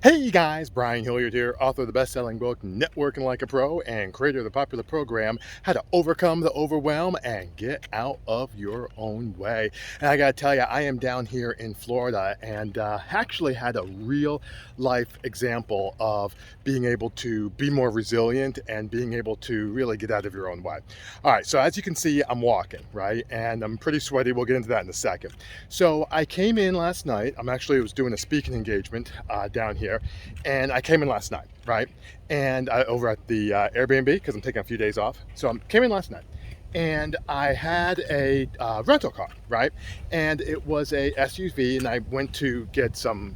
Hey guys, Brian Hilliard here, author of the best-selling book Networking Like a Pro and creator of the popular program How to Overcome the Overwhelm and Get Out of Your Own Way. And I gotta tell you, I am down here in Florida and actually had a real life example of being able to be more resilient and being able to really get out of your own way. All right, so as you can see, I'm walking, right? And I'm pretty sweaty. We'll get into that in a second. So I came in last night. I was doing a speaking engagement down here, and I came in last night, right? And over at the Airbnb because I'm taking a few days off. So I came in last night, and I had a rental car, right? And it was a SUV, and I went to get some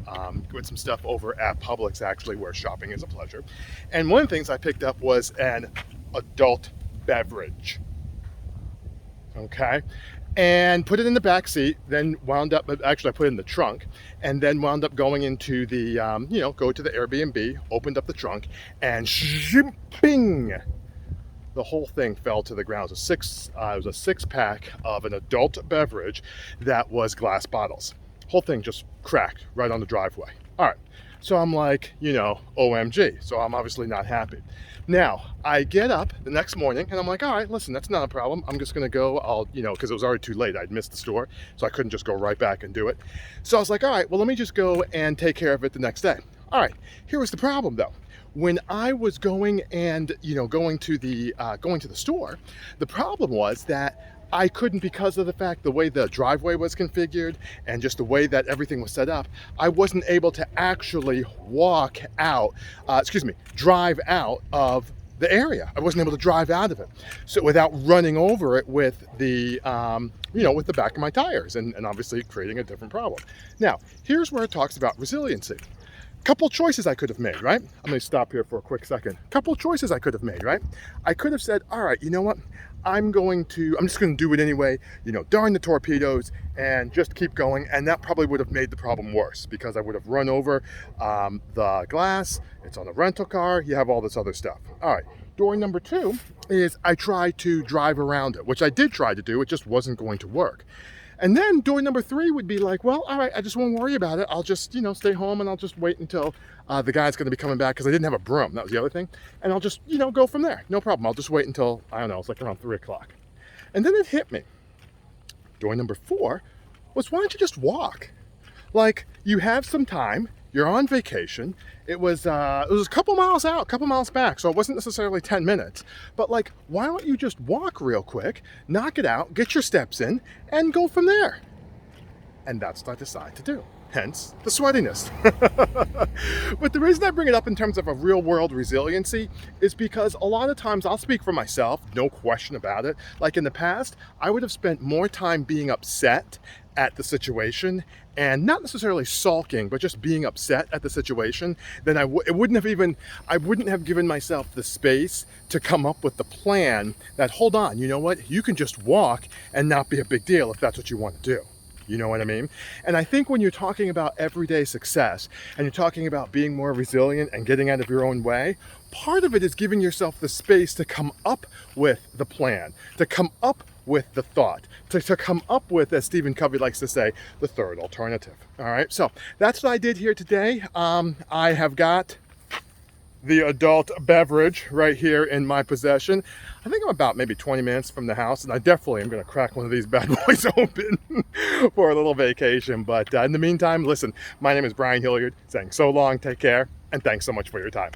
stuff over at Publix, actually, where shopping is a pleasure. And one of the things I picked up was an adult beverage. Okay, and put it in the back seat, then wound up, actually I put it in the trunk, and then wound up going into the go to the Airbnb, opened up the trunk, and bing, the whole thing fell to the ground. It was a six pack of an adult beverage that was glass bottles. Whole thing just cracked right on the driveway. All right, so I'm like, OMG. So I'm obviously not happy. Now, I get up the next morning and I'm like, all right, listen, that's not a problem. I'm just gonna go, because it was already too late. I'd missed the store, so I couldn't just go right back and do it. So I was like, all right, well, let me just go and take care of it the next day. All right, here was the problem though. When I was going and, going to the store, the problem was that I couldn't, because of the fact the way the driveway was configured and just the way that everything was set up, I wasn't able to actually drive out of the area. I wasn't able to drive out of it. So without running over it with with the back of my tires and obviously creating a different problem. Now, here's where it talks about resiliency. Couple choices I could have made, right? I'm going to stop here for a quick second. Couple choices I could have made, right? I could have said, all right, you know what? I'm just going to do it anyway, darn the torpedoes, and just keep going. And that probably would have made the problem worse because I would have run over the glass. It's on a rental car. You have all this other stuff. All right. Door number two is I tried to drive around it, which I did try to do. It just wasn't going to work. And then door number three would be like, well, all right, I just won't worry about it. I'll just, stay home and I'll just wait until the guy's going to be coming back because I didn't have a broom. That was the other thing. And I'll just, go from there. No problem. I'll just wait until, I don't know, it's like around 3 o'clock. And then it hit me. Door number four was, why don't you just walk? Like, you have some time. You're on vacation. It was a couple miles out, a couple miles back, so it wasn't necessarily 10 minutes. But like, why don't you just walk real quick, knock it out, get your steps in, and go from there? And that's what I decided to do. Hence the sweatiness. But the reason I bring it up in terms of a real world resiliency is because a lot of times, I'll speak for myself, no question about it. Like in the past, I would have spent more time being upset at the situation and not necessarily sulking, but just being upset at the situation, then I wouldn't have given myself the space to come up with the plan that, hold on, you know what? You can just walk and not be a big deal if that's what you want to do. You know what I mean? And I think when you're talking about everyday success and you're talking about being more resilient and getting out of your own way, part of it is giving yourself the space to come up with the plan, to come up with the thought, to come up with, as Stephen Covey likes to say, the third alternative. All right, so that's what I did here today. I have got the adult beverage right here in my possession. I think I'm about maybe 20 minutes from the house, and I definitely am going to crack one of these bad boys open for a little vacation. But in the meantime, listen, my name is Brian Hilliard, saying so long, take care, and thanks so much for your time.